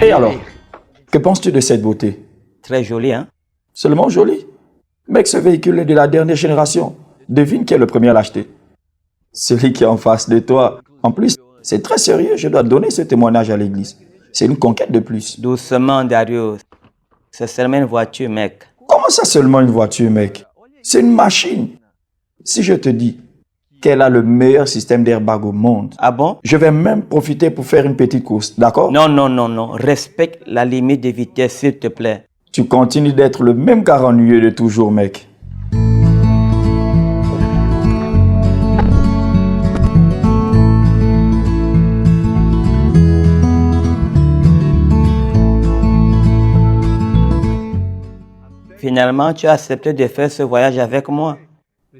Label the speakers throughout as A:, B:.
A: Et alors, que penses-tu de cette beauté?
B: Très joli, hein?
A: Seulement joli? Mec, ce véhicule est de la dernière génération. Devine qui est le premier à l'acheter. Celui qui est en face de toi. En plus, c'est très sérieux, je dois donner ce témoignage à l'église. C'est une conquête de plus.
B: Doucement, Dario. C'est seulement une voiture, mec.
A: Comment ça seulement une voiture, mec? C'est une machine. Si je te dis qu'elle a le meilleur système d'airbag au monde,
B: Ah bon?
A: je vais même profiter pour faire une petite course, d'accord?
B: Non, non, non, non. Respecte la limite de vitesse, s'il te plaît.
A: Tu continues d'être le même gars ennuyeux de toujours, mec.
B: Finalement, tu as accepté de faire ce voyage avec moi.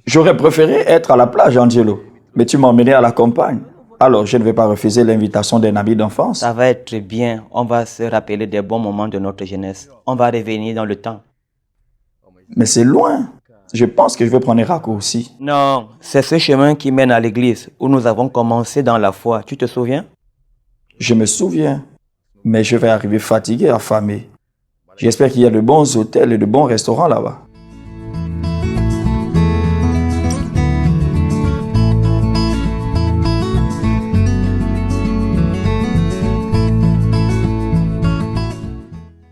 A: J'aurais préféré être à la plage, Angelo, mais tu m'as emmené à la campagne. Alors, je ne vais pas refuser l'invitation d'un ami d'enfance.
B: Ça va être bien. On va se rappeler des bons moments de notre jeunesse. On va revenir dans le temps.
A: Mais c'est loin. Je pense que je vais prendre un raccourci.
B: Non, c'est ce chemin qui mène à l'église où nous avons commencé dans la foi. Tu te souviens?
A: Je me souviens, mais je vais arriver fatigué, affamé. J'espère qu'il y a de bons hôtels et de bons restaurants là-bas.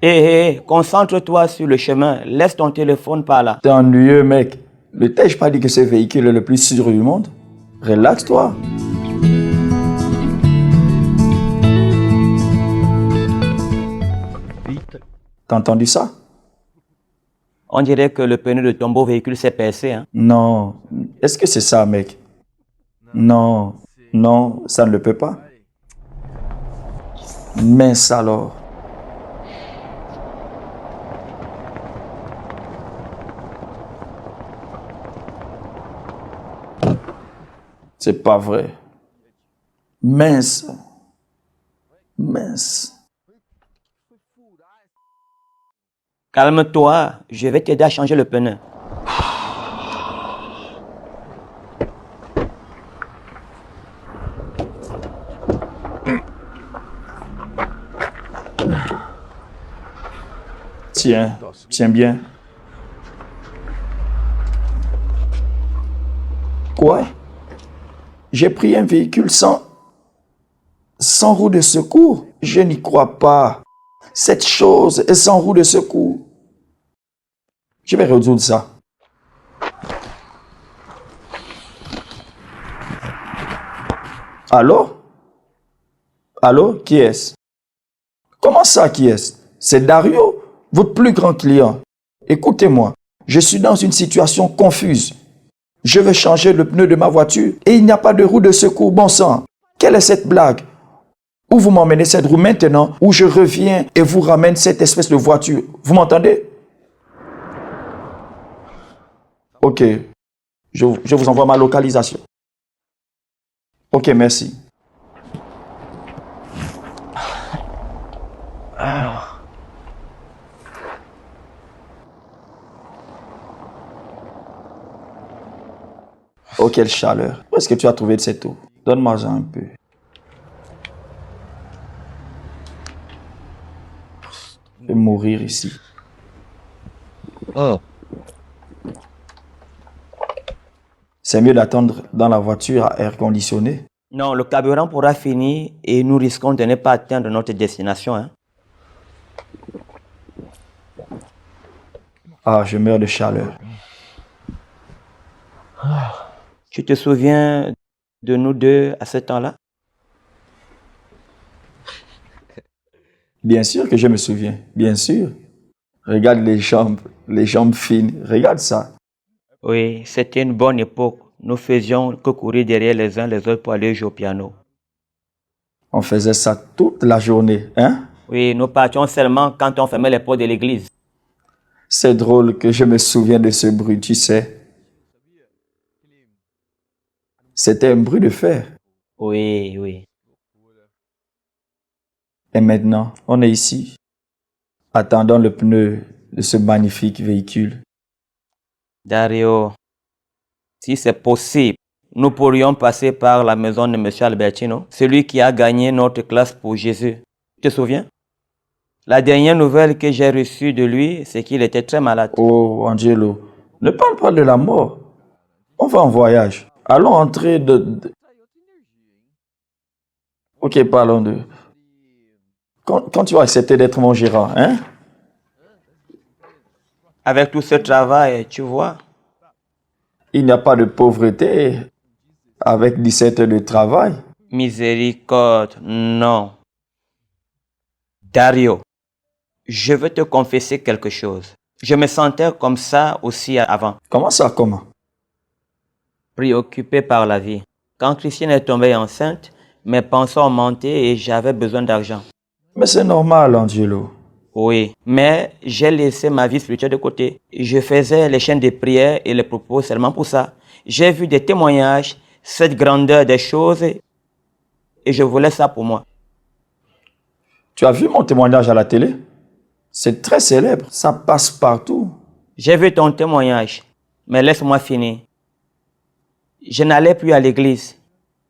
B: Hé, concentre-toi sur le chemin. Laisse ton téléphone par là.
A: T'es ennuyeux, mec. Ne t'ai-je pas dit que ce véhicule est le plus sûr du monde? Relaxe-toi. T'as entendu ça?
B: On dirait que le pneu de ton beau véhicule s'est percé, hein?
A: Non. Est-ce que c'est ça, mec? Non. Non, ça ne le peut pas. Mince alors. C'est pas vrai. Mince. Mince.
B: Calme-toi, je vais t'aider à changer le pneu.
A: Tiens, tiens bien. Quoi? J'ai pris un véhicule sans roue de secours? Je n'y crois pas. Cette chose est sans roue de secours. Je vais résoudre ça. Allô? Allô? Qui est-ce? Comment ça, qui est-ce? C'est Dario, votre plus grand client. Écoutez-moi, je suis dans une situation confuse. Je veux changer le pneu de ma voiture et il n'y a pas de roue de secours, bon sang. Quelle est cette blague? Où vous m'emmenez cette roue maintenant, où je reviens et vous ramène cette espèce de voiture. Vous m'entendez? Ok, je vous envoie ma localisation. Ok, merci. Oh, quelle chaleur. Où est-ce que tu as trouvé de cette eau? Donne-moi un peu. Je vais mourir ici. C'est mieux d'attendre dans la voiture à air conditionné.
B: Non, le carburant pourra finir et nous risquons de ne pas atteindre notre destination, hein?
A: Ah, je meurs de chaleur.
B: Tu te souviens de nous deux à ce temps-là?
A: Bien sûr que je me souviens, bien sûr. Regarde les jambes fines, regarde ça.
B: Oui, c'était une bonne époque. Nous faisions que courir derrière les uns les autres pour aller jouer au piano.
A: On faisait ça toute la journée, hein?
B: Oui, nous partions seulement quand on fermait les portes de l'église.
A: C'est drôle que je me souviens de ce bruit, tu sais. C'était un bruit de fer.
B: Oui, oui.
A: Et maintenant, on est ici, attendant le pneu de ce magnifique véhicule.
B: Dario, si c'est possible, nous pourrions passer par la maison de M. Albertino, celui qui a gagné notre classe pour Jésus. Tu te souviens? La dernière nouvelle que j'ai reçue de lui, c'est qu'il était très malade.
A: Oh, Angelo, ne parle pas de la mort. On va en voyage. Allons entrer Ok, parlons de... Quand tu vas accepter d'être mon gérant, hein?
B: Avec tout ce travail, tu vois,
A: Il n'y a pas de pauvreté avec 17 heures de travail.
B: miséricorde, non. Dario, je veux te confesser quelque chose. Je me sentais comme ça aussi avant,
A: Comment ça, comment?
B: préoccupé par la vie. Quand Christine est tombée enceinte, mes pensées ont monté et j'avais besoin d'argent.
A: Mais c'est normal, Angelo.
B: Oui, mais j'ai laissé ma vie spirituelle de côté. Je faisais les chaînes de prière et les propos seulement pour ça. J'ai vu des témoignages, cette grandeur des choses, et je voulais ça pour moi.
A: Tu as vu mon témoignage à la télé? C'est très célèbre. Ça passe partout.
B: J'ai vu ton témoignage, mais laisse-moi finir. Je n'allais plus à l'église,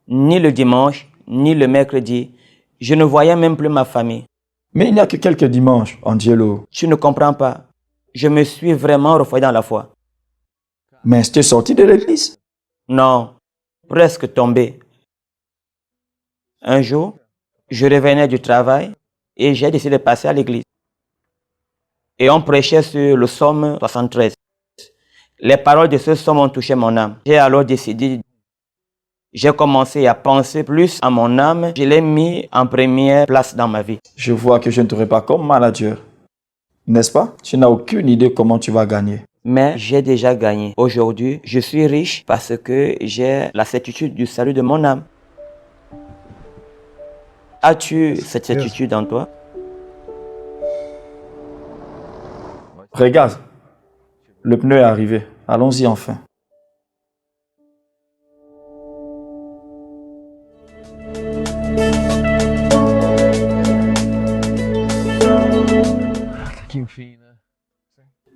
B: ni le dimanche, ni le mercredi. Je ne voyais même plus ma famille.
A: Mais il n'y a que quelques dimanches, Angelo.
B: Tu ne comprends pas. Je me suis vraiment refoulé dans la foi.
A: Mais tu es sorti de l'église?
B: Non, presque tombé. Un jour, je revenais du travail et j'ai décidé de passer à l'église. Et on prêchait sur le psaume 73. Les paroles de ce psaume ont touché mon âme. J'ai alors décidé, j'ai commencé à penser plus à mon âme. Je l'ai mis en première place dans ma vie.
A: Je vois que je ne t'aurai pas comme manager. N'est-ce pas? Tu n'as aucune idée comment tu vas gagner.
B: Mais j'ai déjà gagné. Aujourd'hui, je suis riche parce que j'ai la certitude du salut de mon âme. As-tu cette certitude en toi?
A: Regarde, le pneu est arrivé. Allons-y enfin.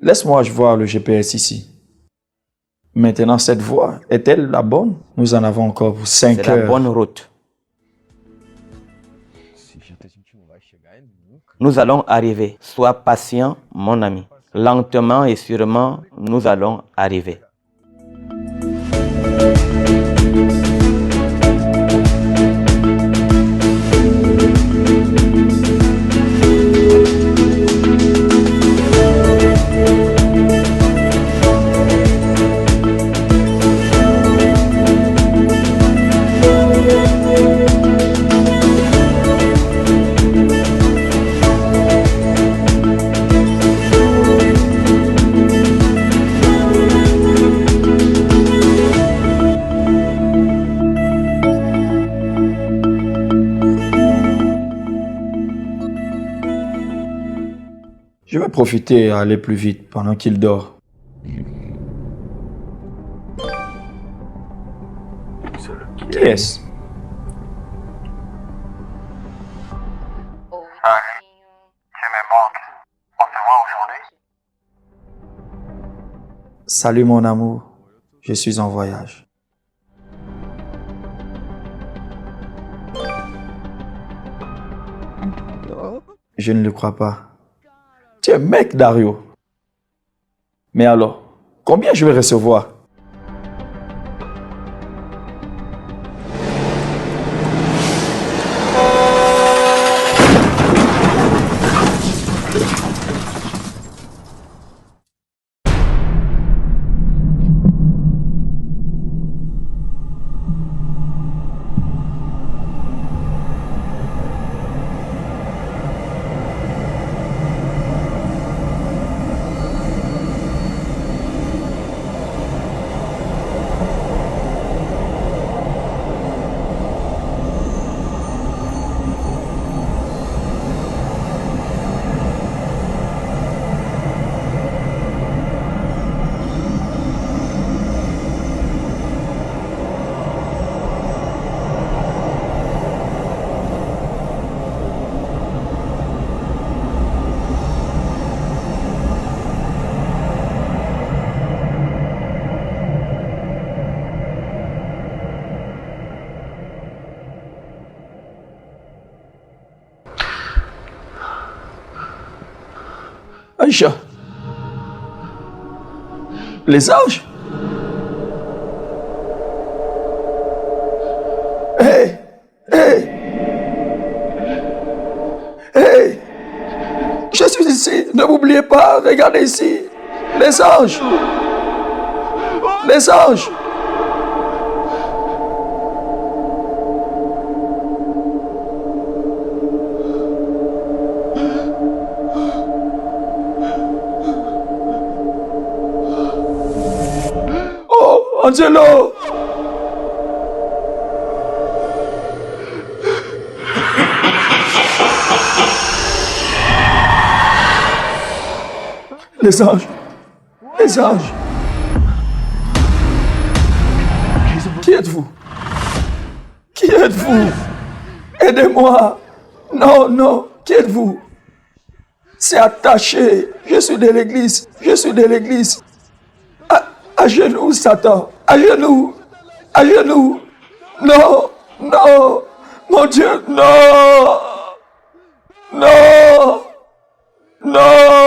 A: Laisse-moi voir le GPS ici. Maintenant, cette voie, est-elle la bonne? Nous en avons encore pour 5
B: C'est la
A: heures.
B: bonne route. Nous allons arriver. Sois patient, mon ami. Lentement et sûrement, nous allons arriver.
A: Je vais profiter et aller plus vite pendant qu'il dort. Qui est-ce? Salut mon amour, je suis en voyage. Je ne le crois pas. Tu es mec, Dario. Mais alors, combien je vais recevoir? anges. Les anges. Hey, hey, hey, je suis ici, ne m'oubliez pas, regardez ici, les anges, les anges. Oh, Angelo. Les anges. Les anges. Qui êtes-vous? Qui êtes-vous? Aidez-moi. Non, non. Qui êtes-vous? C'est attaché. Je suis de l'église. Je suis de l'église. À genoux, Satan. À genoux. À genoux. Non. Non. Mon Dieu. Non. Non. Non.